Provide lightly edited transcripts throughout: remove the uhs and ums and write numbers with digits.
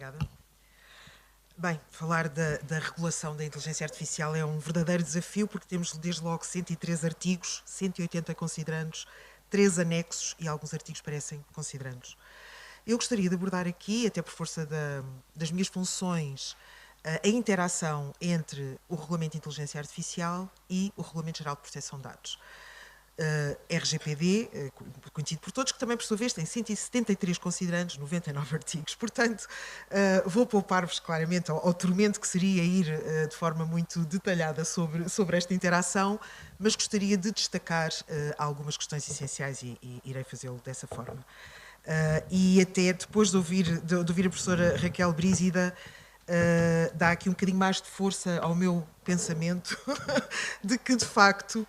Obrigada. Bem, falar da regulação da inteligência artificial é um verdadeiro desafio, porque temos desde logo 103 artigos, 180 considerandos, 3 anexos e alguns artigos parecem considerandos. Eu gostaria de abordar aqui, até por força das minhas funções, a interação entre o Regulamento de Inteligência Artificial e o Regulamento Geral de Proteção de Dados. RGPD, conhecido por todos, que também, por sua vez, tem 173 considerandos, 99 artigos. Portanto, vou poupar-vos claramente ao tormento que seria ir de forma muito detalhada sobre esta interação, mas gostaria de destacar algumas questões essenciais e irei fazê-lo dessa forma. E até depois de ouvir a professora Raquel Brígida, dá aqui um bocadinho mais de força ao meu pensamento de que, de facto,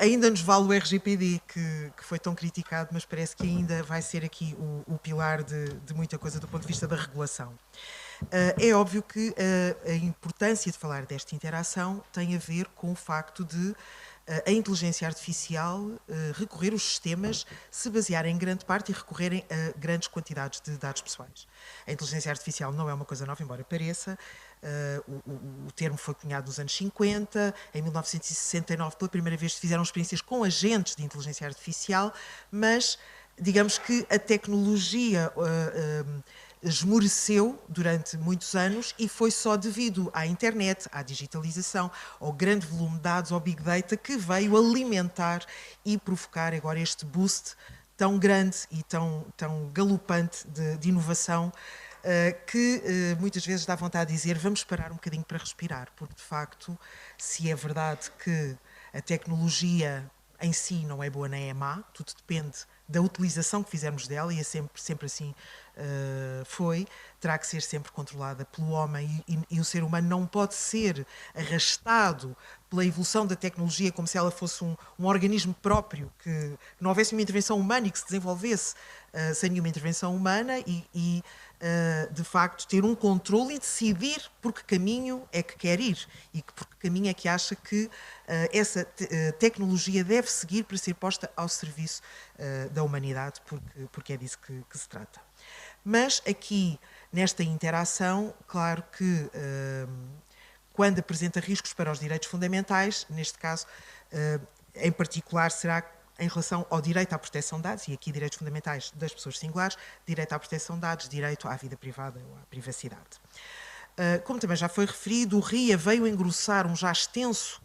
ainda nos vale o RGPD, que foi tão criticado, mas parece que ainda vai ser aqui o pilar de muita coisa do ponto de vista da regulação. É óbvio que a importância de falar desta interação tem a ver com o facto de a inteligência artificial recorrer os sistemas se basearem em grande parte e recorrerem a grandes quantidades de dados pessoais. A inteligência artificial não é uma coisa nova, embora pareça. O termo foi cunhado nos anos 50, em 1969 pela primeira vez se fizeram experiências com agentes de inteligência artificial, mas digamos que a tecnologia esmoreceu durante muitos anos e foi só devido à internet, à digitalização, ao grande volume de dados, ao Big Data, que veio alimentar e provocar agora este boost tão grande e tão galopante de inovação que muitas vezes dá vontade de dizer vamos parar um bocadinho para respirar, porque de facto, se é verdade que a tecnologia em si não é boa nem é má, tudo depende da utilização que fizermos dela, e é sempre assim terá que ser sempre controlada pelo homem e o ser humano não pode ser arrastado pela evolução da tecnologia como se ela fosse um organismo próprio, que não houvesse uma intervenção humana e que se desenvolvesse sem nenhuma intervenção humana e de facto ter um controle e decidir por que caminho é que quer ir e por que caminho é que acha que essa tecnologia deve seguir para ser posta ao serviço da humanidade, porque é disso que se trata. Mas aqui, nesta interação, claro que quando apresenta riscos para os direitos fundamentais, neste caso, em particular, será em relação ao direito à proteção de dados, e aqui direitos fundamentais das pessoas singulares, direito à proteção de dados, direito à vida privada ou à privacidade. Como também já foi referido, o RIA veio engrossar um já extenso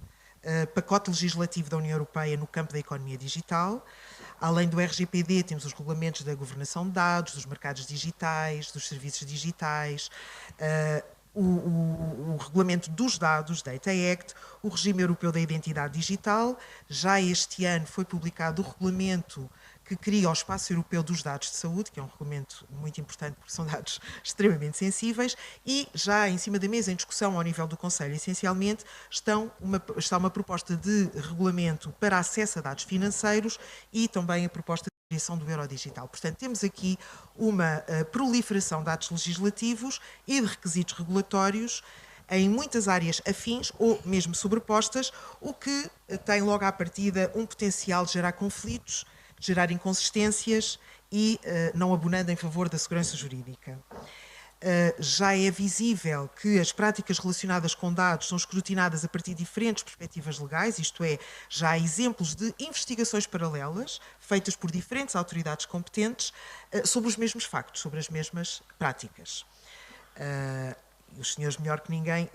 pacote legislativo da União Europeia no campo da economia digital. Além do RGPD, temos os regulamentos da governação de dados, dos mercados digitais, dos serviços digitais, o regulamento dos dados, Data Act, o regime europeu da identidade digital. Já este ano foi publicado o regulamento que cria o Espaço Europeu dos Dados de Saúde, que é um regulamento muito importante porque são dados extremamente sensíveis, e já em cima da mesa, em discussão ao nível do Conselho, essencialmente, está uma proposta de regulamento para acesso a dados financeiros e também a proposta de criação do euro digital. Portanto, temos aqui uma proliferação de atos legislativos e de requisitos regulatórios em muitas áreas afins ou mesmo sobrepostas, o que tem logo à partida um potencial de gerar conflitos, gerar inconsistências e não abonando em favor da segurança jurídica. Já é visível que as práticas relacionadas com dados são escrutinadas a partir de diferentes perspectivas legais, isto é, já há exemplos de investigações paralelas feitas por diferentes autoridades competentes sobre os mesmos factos, sobre as mesmas práticas. Os senhores, melhor que ninguém,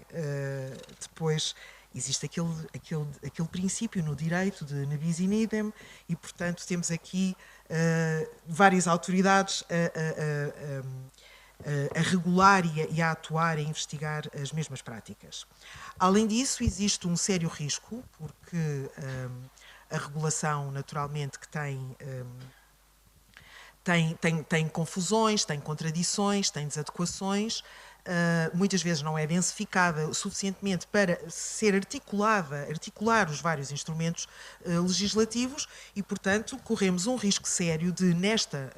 depois existe aquele princípio no direito de ne bis in idem e, portanto, temos aqui várias autoridades a regular e a atuar, a investigar as mesmas práticas. Além disso, existe um sério risco, porque a regulação, naturalmente, que tem confusões, tem contradições, tem desadequações, muitas vezes não é densificada suficientemente para ser articular os vários instrumentos legislativos e, portanto, corremos um risco sério de, nesta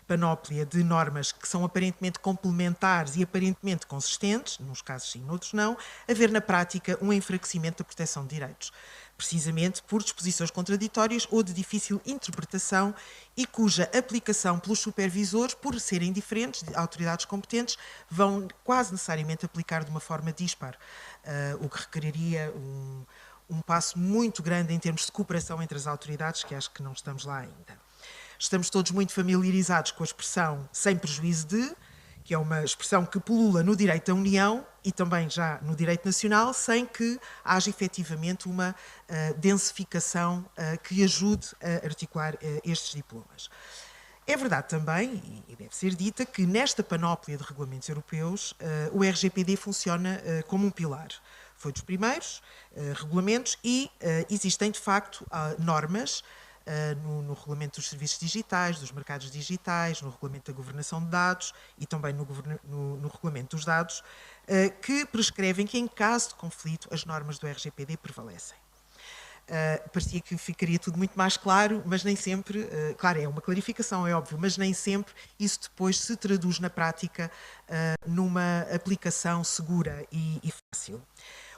panóplia de normas que são aparentemente complementares e aparentemente consistentes, nos casos sim, noutros não, haver na prática um enfraquecimento da proteção de direitos, precisamente por disposições contraditórias ou de difícil interpretação e cuja aplicação pelos supervisores, por serem diferentes, autoridades competentes, vão quase necessariamente aplicar de uma forma dispar, o que requeriria um passo muito grande em termos de cooperação entre as autoridades, que acho que não estamos lá ainda. Estamos todos muito familiarizados com a expressão sem prejuízo de, que é uma expressão que pulula no direito da União e também já no direito nacional, sem que haja efetivamente uma densificação que ajude a articular estes diplomas. É verdade também, e deve ser dita, que nesta panóplia de regulamentos europeus o RGPD funciona como um pilar. Foi dos primeiros regulamentos e existem, de facto, normas no regulamento dos serviços digitais, dos mercados digitais, no regulamento da governação de dados e também no regulamento dos dados, que prescrevem que, em caso de conflito, as normas do RGPD prevalecem. Parecia que ficaria tudo muito mais claro, mas nem sempre, claro, é uma clarificação, é óbvio, mas nem sempre isso depois se traduz na prática numa aplicação segura e fácil.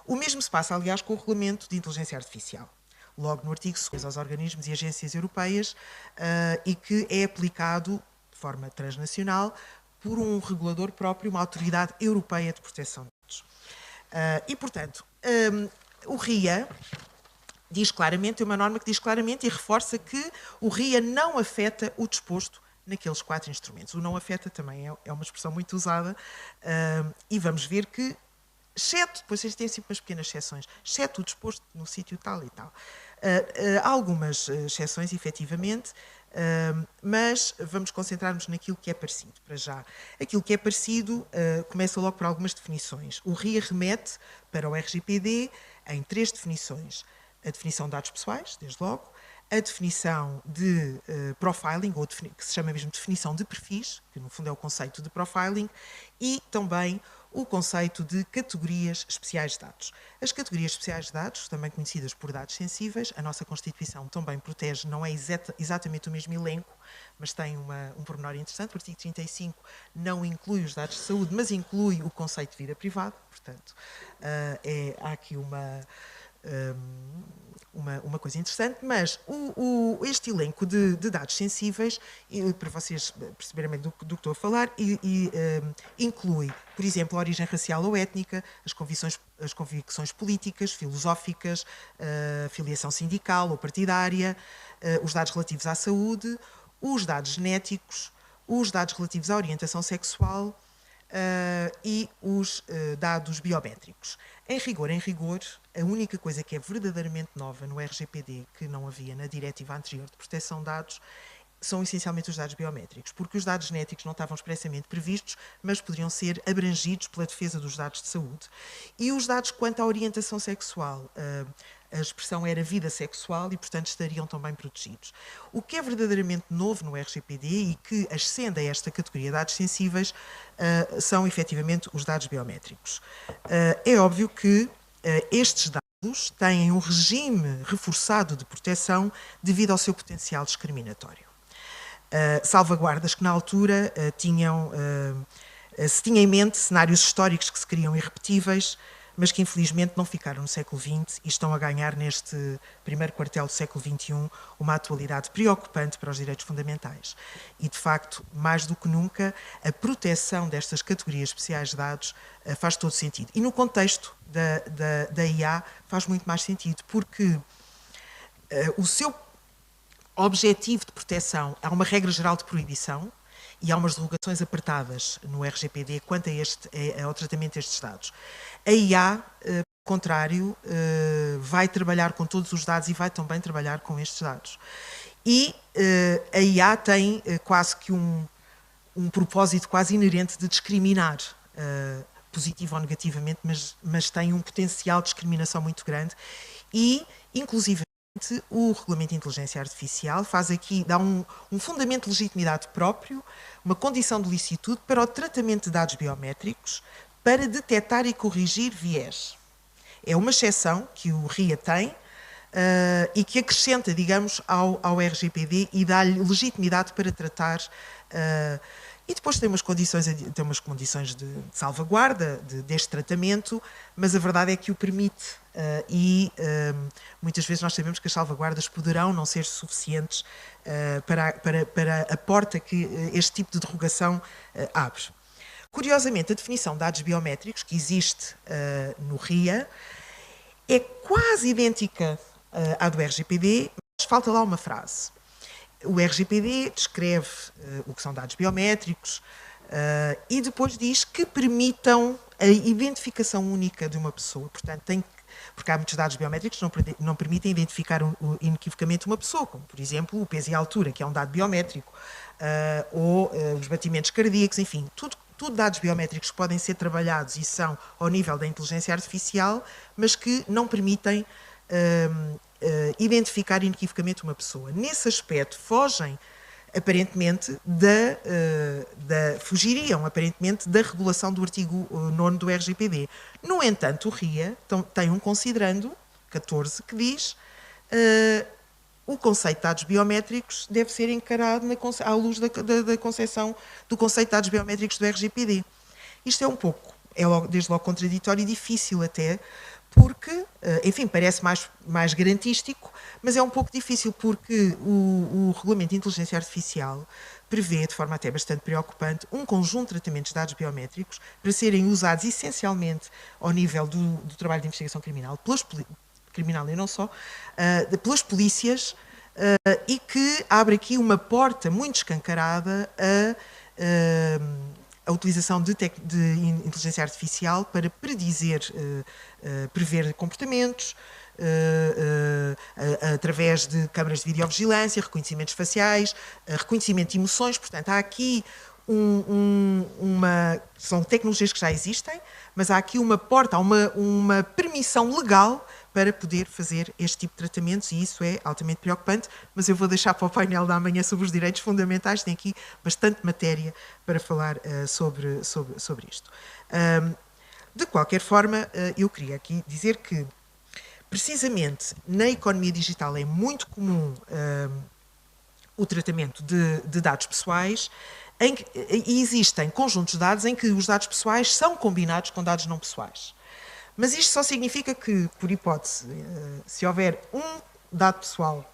O mesmo se passa, aliás, com o regulamento de inteligência artificial. Logo no artigo 2 aos organismos e agências europeias e que é aplicado de forma transnacional por um regulador próprio, uma autoridade europeia de proteção de dados. E, portanto, o RIA diz claramente, é uma norma que diz claramente e reforça que o RIA não afeta o disposto naqueles 4 instrumentos. O não afeta também é uma expressão muito usada e vamos ver que, exceto, depois tem sempre umas pequenas exceções, exceto o disposto no sítio tal e tal. Há algumas exceções, efetivamente, mas vamos concentrar-nos naquilo que é parecido, para já. Aquilo que é parecido começa logo por algumas definições. O RIA remete para o RGPD em 3 definições. A definição de dados pessoais, desde logo, a definição de profiling, ou que se chama mesmo definição de perfis, que no fundo é o conceito de profiling, e também o conceito de categorias especiais de dados. As categorias especiais de dados, também conhecidas por dados sensíveis, a nossa Constituição também protege, não é exatamente o mesmo elenco, mas tem um pormenor interessante. O artigo 35 não inclui os dados de saúde, mas inclui o conceito de vida privada, portanto, há aqui uma coisa interessante, mas este elenco de dados sensíveis, para vocês perceberem bem do que estou a falar, inclui, por exemplo, a origem racial ou étnica, as convicções políticas, filosóficas, a filiação sindical ou partidária, os dados relativos à saúde, os dados genéticos, os dados relativos à orientação sexual e os dados biométricos. Em rigor, a única coisa que é verdadeiramente nova no RGPD, que não havia na diretiva anterior de proteção de dados, são essencialmente os dados biométricos, porque os dados genéticos não estavam expressamente previstos, mas poderiam ser abrangidos pela defesa dos dados de saúde. E os dados quanto à orientação sexual, a expressão era vida sexual e, portanto, estariam também protegidos. O que é verdadeiramente novo no RGPD e que ascende a esta categoria de dados sensíveis são, efetivamente, os dados biométricos. É óbvio que estes dados têm um regime reforçado de proteção devido ao seu potencial discriminatório. Salvaguardas que, na altura, se tinha em mente cenários históricos que se criam irrepetíveis, mas que infelizmente não ficaram no século XX e estão a ganhar neste primeiro quartel do século XXI uma atualidade preocupante para os direitos fundamentais. E, de facto, mais do que nunca, a proteção destas categorias especiais de dados faz todo sentido. E no contexto da IA faz muito mais sentido, porque o seu objetivo de proteção, há uma regra geral de proibição e há umas derrogações apertadas no RGPD quanto ao tratamento destes dados. A IA, ao contrário, vai trabalhar com todos os dados e vai também trabalhar com estes dados. E a IA tem quase que um propósito quase inerente de discriminar, positivo ou negativamente, mas tem um potencial de discriminação muito grande e, inclusive, o Regulamento de Inteligência Artificial dá um fundamento de legitimidade próprio, uma condição de licitude para o tratamento de dados biométricos para detectar e corrigir viés. É uma exceção que o RIA tem e que acrescenta, digamos, ao RGPD e dá-lhe legitimidade para tratar. E depois tem umas condições de salvaguarda deste tratamento, mas a verdade é que o permite. Muitas vezes nós sabemos que as salvaguardas poderão não ser suficientes para a porta que este tipo de derrogação abre. Curiosamente, a definição de dados biométricos que existe no RIA é quase idêntica à do RGPD, mas falta lá uma frase. O RGPD descreve o que são dados biométricos e depois diz que permitam a identificação única de uma pessoa. Portanto, porque há muitos dados biométricos que não permitem identificar inequivocamente uma pessoa, como, por exemplo, o peso e a altura, que é um dado biométrico, ou os batimentos cardíacos, enfim, tudo dados biométricos que podem ser trabalhados e são ao nível da inteligência artificial, mas que não permitem identificar inequivocamente uma pessoa. Nesse aspecto, fugiriam aparentemente da regulação do artigo 9º do RGPD. No entanto, o RIA tem um considerando 14 que diz o conceito de dados biométricos deve ser encarado à luz da concepção do conceito de dados biométricos do RGPD. Isto desde logo contraditório e difícil até, porque, enfim, parece mais garantístico, mas é um pouco difícil porque o Regulamento de Inteligência Artificial prevê, de forma até bastante preocupante, um conjunto de tratamentos de dados biométricos para serem usados essencialmente ao nível do trabalho de investigação criminal, criminal e não só, pelas polícias, e que abre aqui uma porta muito escancarada a utilização de inteligência artificial para prever comportamentos, através de câmaras de videovigilância, reconhecimentos faciais, reconhecimento de emoções. Portanto, há aqui são tecnologias que já existem, mas há aqui uma porta, há uma permissão legal para poder fazer este tipo de tratamentos, e isso é altamente preocupante, mas eu vou deixar para o painel da manhã sobre os direitos fundamentais, tem aqui bastante matéria para falar sobre isto. De qualquer forma, eu queria aqui dizer que, precisamente, na economia digital é muito comum o tratamento de dados pessoais, e existem conjuntos de dados em que os dados pessoais são combinados com dados não pessoais. Mas isto só significa que, por hipótese, se houver um dado pessoal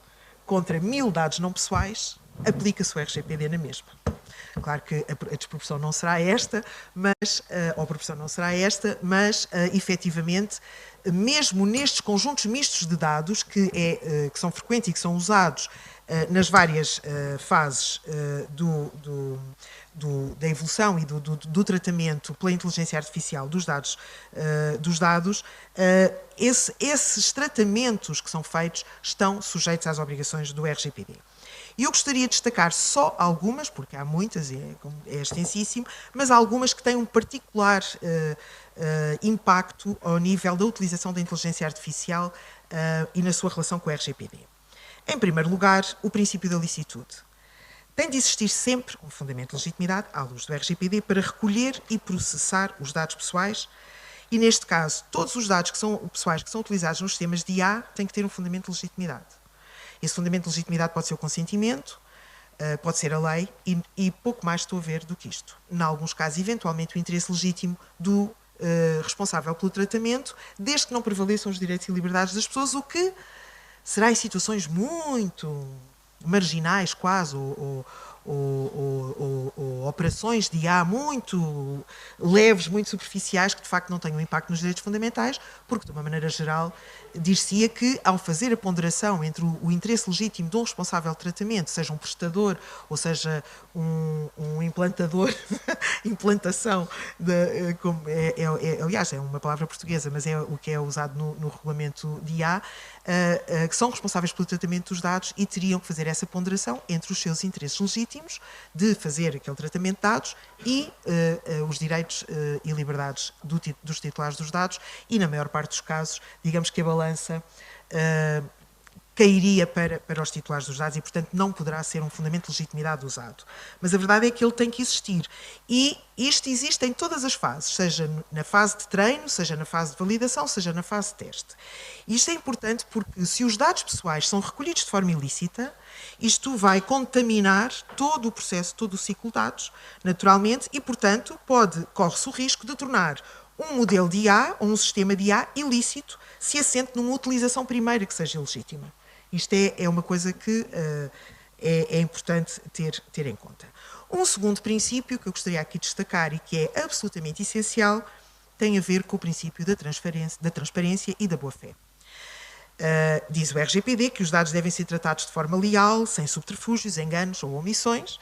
contra 1000 dados não pessoais, aplica-se o RGPD na mesma. Claro que a desproporção não será esta, ou a proporção não será esta, mas efetivamente, mesmo nestes conjuntos mistos de dados, que são frequentes e que são usados nas várias fases da evolução e do tratamento pela inteligência artificial dos dados, esses tratamentos que são feitos estão sujeitos às obrigações do RGPD. E eu gostaria de destacar só algumas, porque há muitas, é extensíssimo, mas há algumas que têm um particular impacto ao nível da utilização da inteligência artificial e na sua relação com o RGPD. Em primeiro lugar, o princípio da licitude. Tem de existir sempre um fundamento de legitimidade, à luz do RGPD, para recolher e processar os dados pessoais, e neste caso, todos os dados pessoais que são utilizados nos sistemas de IA têm que ter um fundamento de legitimidade. Esse fundamento de legitimidade pode ser o consentimento, pode ser a lei, e pouco mais estou a ver do que isto. Em alguns casos, eventualmente, o interesse legítimo do responsável pelo tratamento, desde que não prevaleçam os direitos e liberdades das pessoas, o que será em situações muito marginais, quase, ou operações de IA muito leves, muito superficiais, que de facto não tenham impacto nos direitos fundamentais, porque, de uma maneira geral, dir-se-ia que, ao fazer a ponderação entre o interesse legítimo de um responsável de tratamento, seja um prestador ou seja um implantador, implantação, aliás, é uma palavra portuguesa, mas é o que é usado no regulamento de IA, que são responsáveis pelo tratamento dos dados e teriam que fazer essa ponderação entre os seus interesses legítimos de fazer aquele tratamento de dados e os direitos e liberdades dos titulares dos dados, e na maior parte dos casos, digamos que a balança cairia para os titulares dos dados e, portanto, não poderá ser um fundamento de legitimidade usado. Mas a verdade é que ele tem que existir. E isto existe em todas as fases, seja na fase de treino, seja na fase de validação, seja na fase de teste. Isto é importante porque, se os dados pessoais são recolhidos de forma ilícita, isto vai contaminar todo o processo, todo o ciclo de dados, naturalmente, e, portanto, corre-se o risco de tornar um modelo de IA ou um sistema de IA ilícito se assente numa utilização primeira que seja legítima. Isto é uma coisa que é importante ter em conta. Um segundo princípio que eu gostaria aqui de destacar e que é absolutamente essencial tem a ver com o princípio da transparência e da boa-fé. Diz o RGPD que os dados devem ser tratados de forma leal, sem subterfúgios, enganos ou omissões.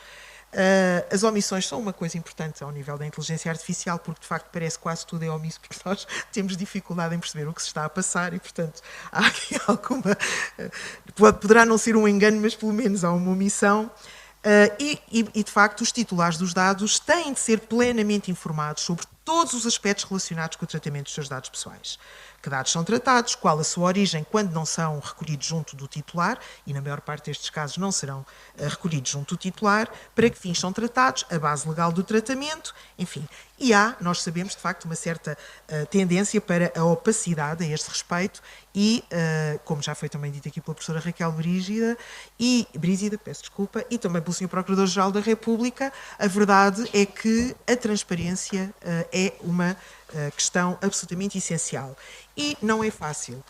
As omissões são uma coisa importante ao nível da inteligência artificial, porque de facto parece que quase tudo é omisso, porque nós temos dificuldade em perceber o que se está a passar e, portanto, há aqui alguma... Poderá não ser um engano, mas pelo menos há uma omissão. E, de facto, os titulares dos dados têm de ser plenamente informados sobre todos os aspectos relacionados com o tratamento dos seus dados pessoais. Que dados são tratados, qual a sua origem quando não são recolhidos junto do titular, e na maior parte destes casos não serão recolhidos junto do titular, para que fins são tratados, a base legal do tratamento, enfim. E nós sabemos, de facto, uma certa tendência para a opacidade a este respeito e, como já foi também dito aqui pela professora Raquel Brígida, peço desculpa, e também pelo Sr. Procurador-Geral da República, a verdade é que a transparência é uma questão absolutamente essencial. E não é fácil.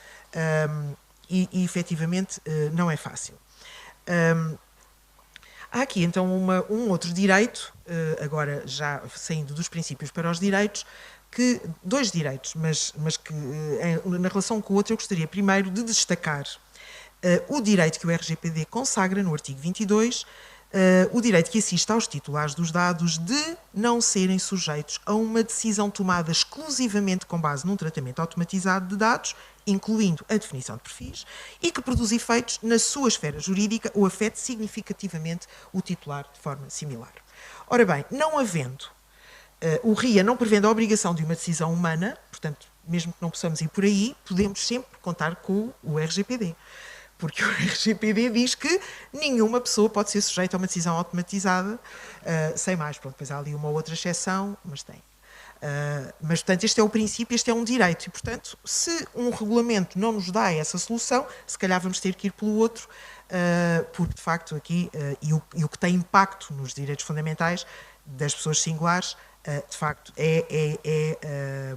E efetivamente, não é fácil. Há aqui, então, um outro direito, agora já saindo dos princípios para os direitos, dois direitos, mas que, na relação com o outro, eu gostaria primeiro de destacar o direito que o RGPD consagra no artigo 22, o direito que assiste aos titulares dos dados de não serem sujeitos a uma decisão tomada exclusivamente com base num tratamento automatizado de dados, incluindo a definição de perfis, e que produz efeitos na sua esfera jurídica ou afete significativamente o titular de forma similar. Ora bem, não havendo, o RIA não prevendo a obrigação de uma decisão humana, portanto, mesmo que não possamos ir por aí, podemos sempre contar com o RGPD. Porque o RGPD diz que nenhuma pessoa pode ser sujeita a uma decisão automatizada, sem mais. Pronto, depois há ali uma ou outra exceção, mas tem. Mas, portanto, este é o princípio, este é um direito. E, portanto, se um regulamento não nos dá essa solução, se calhar vamos ter que ir pelo outro, porque, de facto, aqui, e o que tem impacto nos direitos fundamentais das pessoas singulares, de facto, é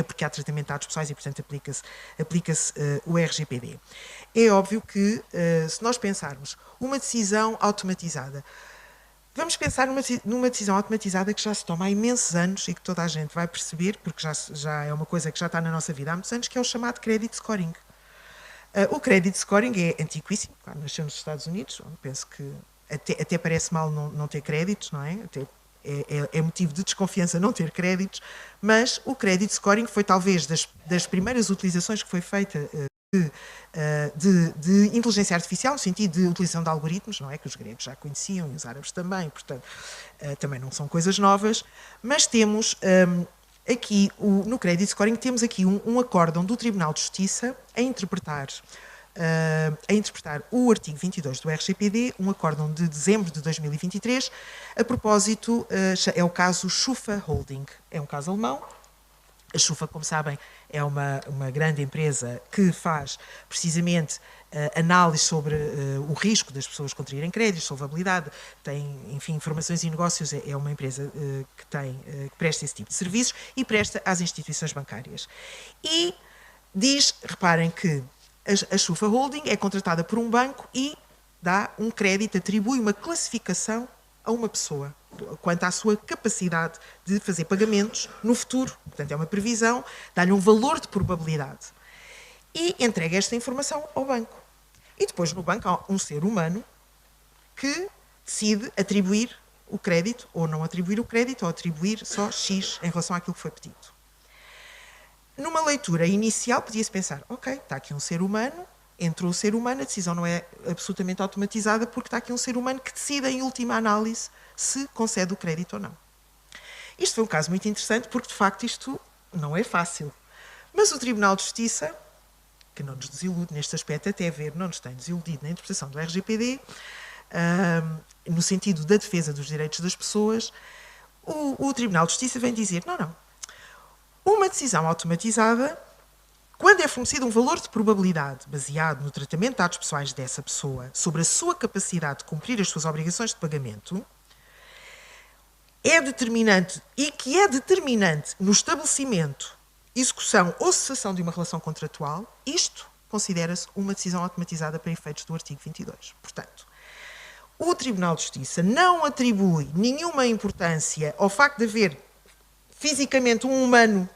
porque há tratamento de dados pessoais e, portanto, aplica-se o RGPD. É óbvio que, se nós pensarmos uma decisão automatizada, vamos pensar numa decisão automatizada que já se toma há imensos anos e que toda a gente vai perceber, porque já é uma coisa que já está na nossa vida há muitos anos, que é o chamado credit scoring. O credit scoring é antiquíssimo, claro, nasceu nos Estados Unidos, penso que até parece mal não ter créditos, não é? Até é motivo de desconfiança não ter créditos, mas o credit scoring foi talvez das primeiras utilizações que foi feita de inteligência artificial, no sentido de utilização de algoritmos, não é? Que os gregos já conheciam e os árabes também, portanto, também não são coisas novas, mas temos aqui, no credit scoring, temos aqui um acórdão do Tribunal de Justiça a interpretar o artigo 22 do RGPD, um acórdão de dezembro de 2023, a propósito, é o caso Schufa Holding, é um caso alemão. A Schufa, como sabem, é uma grande empresa que faz precisamente análise sobre o risco das pessoas contraírem créditos, solvabilidade, tem, enfim, informações e negócios, é uma empresa que presta esse tipo de serviços e presta às instituições bancárias. E reparem que a Schufa Holding é contratada por um banco e dá um crédito, atribui uma classificação a uma pessoa quanto à sua capacidade de fazer pagamentos no futuro. Portanto, é uma previsão, dá-lhe um valor de probabilidade. E entrega esta informação ao banco. E depois, no banco, há um ser humano que decide atribuir o crédito ou não atribuir o crédito ou atribuir só X em relação àquilo que foi pedido. Numa leitura inicial, podia-se pensar, ok, está aqui um ser humano, entrou o ser humano, a decisão não é absolutamente automatizada porque está aqui um ser humano que decide, em última análise, se concede o crédito ou não. Isto foi um caso muito interessante porque, de facto, isto não é fácil. Mas o Tribunal de Justiça que não nos desilude neste aspecto, até ver, não nos tem desiludido na interpretação do RGPD, no sentido da defesa dos direitos das pessoas, o Tribunal de Justiça vem dizer, não, uma decisão automatizada, quando é fornecido um valor de probabilidade baseado no tratamento de dados pessoais dessa pessoa sobre a sua capacidade de cumprir as suas obrigações de pagamento, é determinante e que é determinante no estabelecimento, execução ou cessação de uma relação contratual, isto considera-se uma decisão automatizada para efeitos do artigo 22. Portanto, o Tribunal de Justiça não atribui nenhuma importância ao facto de haver fisicamente um humano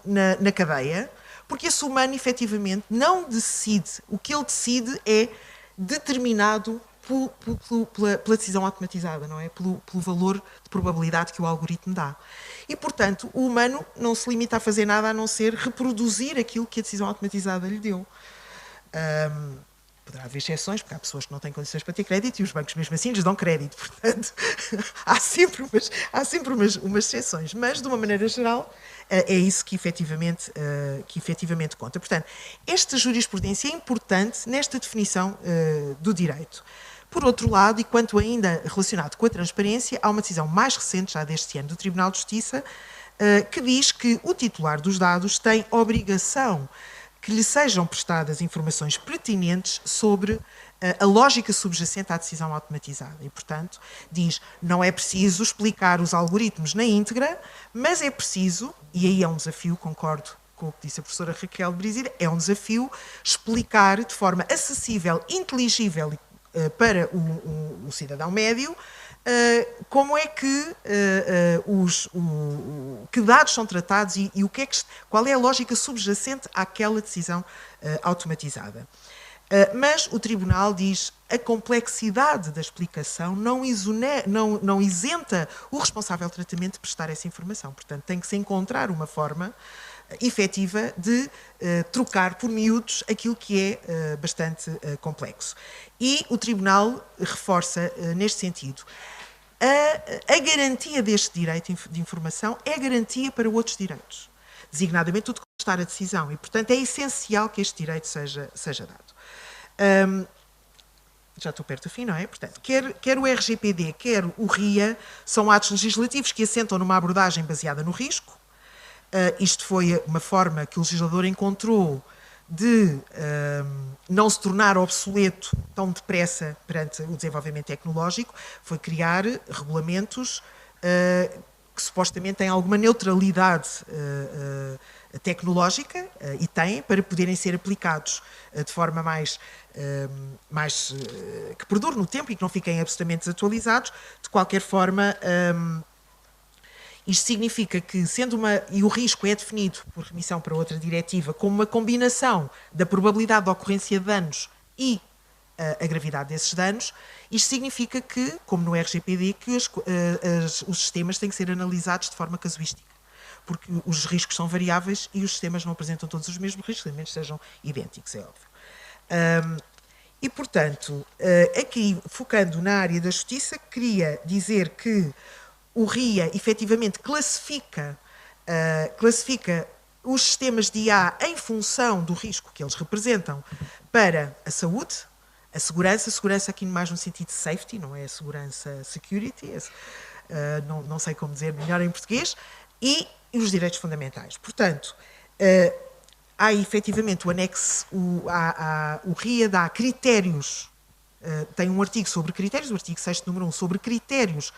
na cadeia, porque esse humano, efetivamente, não decide. O que ele decide é determinado pela decisão automatizada, não é? Pelo valor de probabilidade que o algoritmo dá. E, portanto, o humano não se limita a fazer nada a não ser reproduzir aquilo que a decisão automatizada lhe deu. Poderá haver exceções, porque há pessoas que não têm condições para ter crédito e os bancos mesmo assim lhes dão crédito. Portanto, há sempre umas exceções. Mas, de uma maneira geral, é isso que efetivamente conta. Portanto, esta jurisprudência é importante nesta definição do direito. Por outro lado, e quanto ainda relacionado com a transparência, há uma decisão mais recente, já deste ano, do Tribunal de Justiça, que diz que o titular dos dados tem obrigação que lhe sejam prestadas informações pertinentes sobre a lógica subjacente à decisão automatizada. E, portanto, diz, não é preciso explicar os algoritmos na íntegra, mas é preciso, e aí é um desafio, concordo com o que disse a professora Raquel Brizida, é um desafio explicar de forma acessível, inteligível para o cidadão médio, como é que que dados são tratados e qual é a lógica subjacente àquela decisão automatizada. Mas o Tribunal diz que a complexidade da explicação não isenta o responsável de tratamento de prestar essa informação. Portanto, tem que se encontrar uma forma efetiva de trocar por miúdos aquilo que é bastante complexo. E o Tribunal reforça neste sentido. A garantia deste direito de informação é garantia para outros direitos, designadamente tudo que constar a decisão, e, portanto, é essencial que este direito seja dado. Já estou perto do fim, não é? Portanto, quer o RGPD, quer o RIA, são atos legislativos que assentam numa abordagem baseada no risco. Isto foi uma forma que o legislador encontrou de não se tornar obsoleto tão depressa perante o desenvolvimento tecnológico, foi criar regulamentos que supostamente têm alguma neutralidade tecnológica, e têm, para poderem ser aplicados de forma mais que perdure no tempo e que não fiquem absolutamente desatualizados. De qualquer forma, isto significa que, e o risco é definido por remissão para outra diretiva como uma combinação da probabilidade de ocorrência de danos e a gravidade desses danos, isto significa que, como no RGPD, que os sistemas têm que ser analisados de forma casuística, porque os riscos são variáveis e os sistemas não apresentam todos os mesmos riscos, a menos que sejam idênticos, é óbvio. E, portanto, aqui, focando na área da justiça, queria dizer que o RIA, efetivamente, classifica os sistemas de IA em função do risco que eles representam para a saúde, a segurança aqui mais no sentido de safety, não é a segurança security, não sei como dizer melhor em português, e os direitos fundamentais. Portanto, há efetivamente o anexo, o RIA dá critérios, tem um artigo sobre critérios, o artigo 6º, número 1, sobre critérios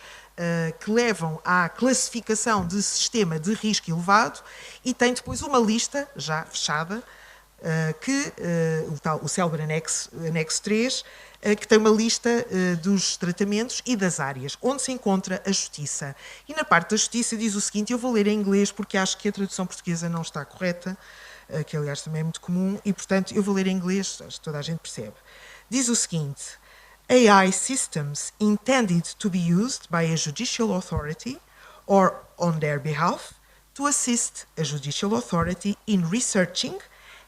que levam à classificação de sistema de risco elevado, e tem depois uma lista, já fechada, o célebre anexo 3, que tem uma lista dos tratamentos e das áreas onde se encontra a justiça. E na parte da justiça diz o seguinte, eu vou ler em inglês porque acho que a tradução portuguesa não está correta, que aliás também é muito comum, e portanto eu vou ler em inglês, acho que toda a gente percebe. Diz o seguinte: AI systems intended to be used by a judicial authority or on their behalf to assist a judicial authority in researching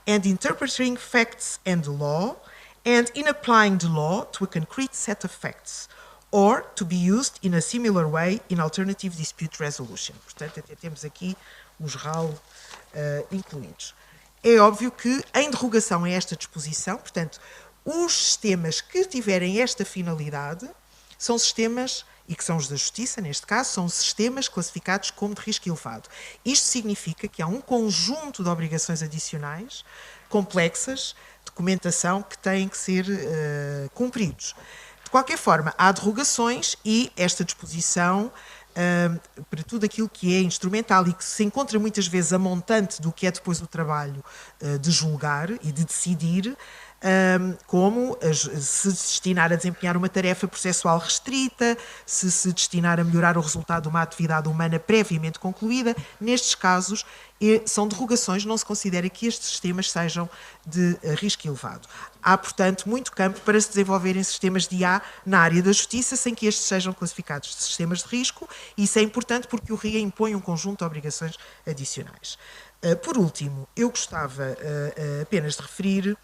and interpreting facts and law and in applying the law to a concrete set of facts, or to be used in a similar way in alternative dispute resolution. Portanto, até temos aqui os RAL incluídos. é óbvio que, em derrogação a esta disposição, portanto, os sistemas que tiverem esta finalidade são sistemas, e que são os da Justiça, neste caso, são sistemas classificados como de risco elevado. Isto significa que há um conjunto de obrigações adicionais, complexas, documentação, que têm que ser cumpridos. De qualquer forma, há derrogações e esta disposição, para tudo aquilo que é instrumental e que se encontra muitas vezes a montante do que é depois o trabalho de julgar e de decidir, como se destinar a desempenhar uma tarefa processual restrita, se destinar a melhorar o resultado de uma atividade humana previamente concluída. Nestes casos, são derrogações, não se considera que estes sistemas sejam de risco elevado. Há, portanto, muito campo para se desenvolverem sistemas de IA na área da justiça, sem que estes sejam classificados de sistemas de risco, e isso é importante porque o RIA impõe um conjunto de obrigações adicionais. Por último, eu gostava apenas de referir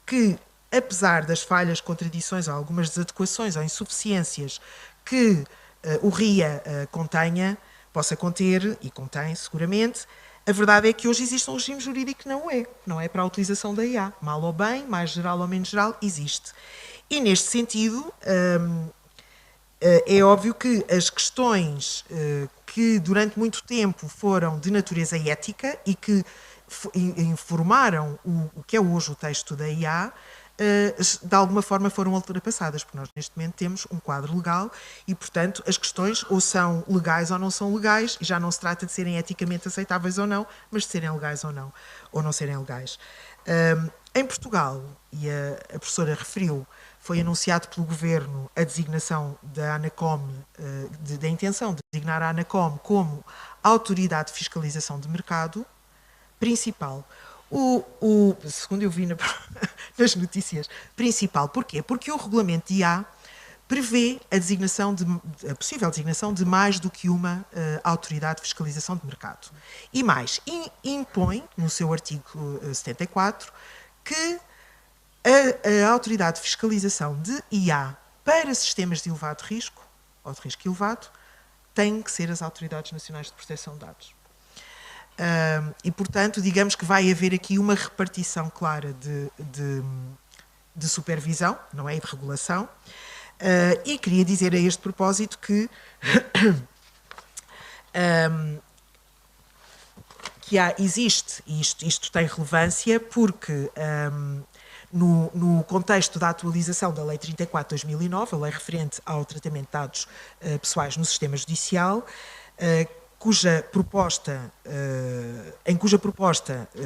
que, apesar das falhas, contradições, ou algumas desadequações ou insuficiências que o RIA possa conter, e contém seguramente, a verdade é que hoje existe um regime jurídico que não é para a utilização da IA. Mal ou bem, mais geral ou menos geral, existe. E neste sentido, é óbvio que as questões que durante muito tempo foram de natureza ética e que informaram o que é hoje o texto da IA, de alguma forma foram ultrapassadas, porque nós neste momento temos um quadro legal e, portanto, as questões ou são legais ou não são legais, e já não se trata de serem eticamente aceitáveis ou não, mas de serem legais ou não serem legais. Em Portugal, e a professora referiu, foi anunciado pelo Governo a designação da ANACOM, da intenção de designar a ANACOM como Autoridade de Fiscalização de Mercado principal. Segundo eu vi nas notícias, principal. Porquê? Porque o regulamento de IA prevê a possível designação de mais do que uma autoridade de fiscalização de mercado. E mais, impõe, no seu artigo 74, que a autoridade de fiscalização de IA para sistemas de elevado risco, ou de risco elevado, tem que ser as autoridades nacionais de proteção de dados. E, portanto, digamos que vai haver aqui uma repartição clara de supervisão, não é? E de regulação. E queria dizer a este propósito que, existe, e isto tem relevância, porque no contexto da atualização da Lei 34/2009, a lei referente ao tratamento de dados pessoais no sistema judicial, em cuja proposta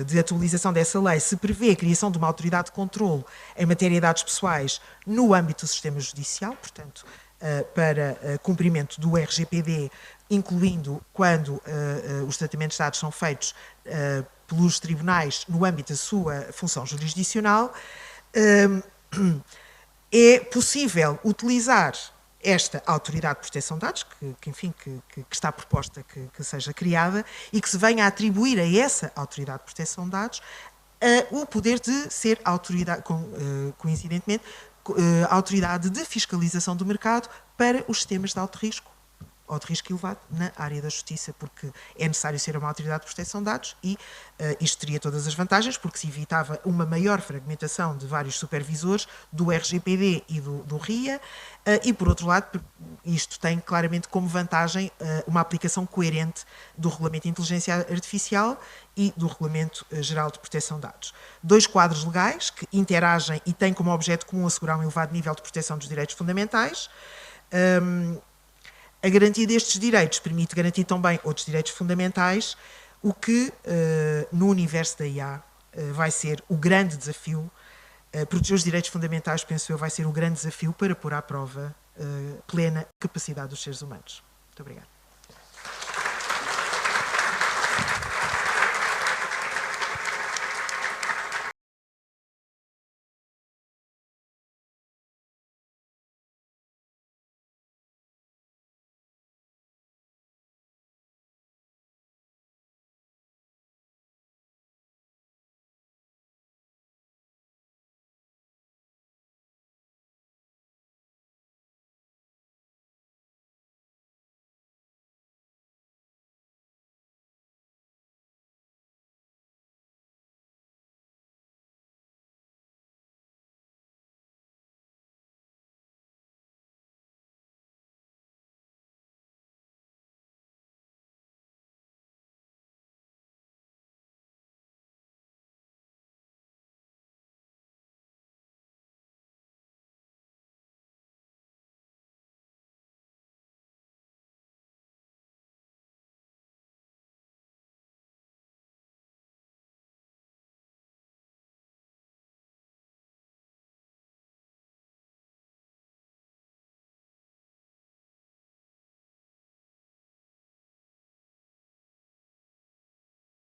de atualização dessa lei se prevê a criação de uma autoridade de controlo em matéria de dados pessoais no âmbito do sistema judicial, portanto, para cumprimento do RGPD, incluindo quando os tratamentos de dados são feitos pelos tribunais no âmbito da sua função jurisdicional. É possível utilizar esta Autoridade de Proteção de Dados, que está proposta que seja criada, e que se venha a atribuir a essa Autoridade de Proteção de Dados o poder de ser autoridade, coincidentemente, autoridade de fiscalização do mercado para os sistemas de alto risco ou de risco elevado na área da justiça, porque é necessário ser uma autoridade de proteção de dados e isto teria todas as vantagens, porque se evitava uma maior fragmentação de vários supervisores do RGPD e do RIA, e por outro lado, isto tem claramente como vantagem uma aplicação coerente do Regulamento de Inteligência Artificial e do Regulamento Geral de Proteção de Dados. Dois quadros legais que interagem e têm como objeto comum assegurar um elevado nível de proteção dos direitos fundamentais. A garantia destes direitos permite garantir também outros direitos fundamentais, o que, no universo da IA, vai ser o grande desafio. Proteger os direitos fundamentais, penso eu, vai ser o grande desafio para pôr à prova plena capacidade dos seres humanos. Muito obrigada.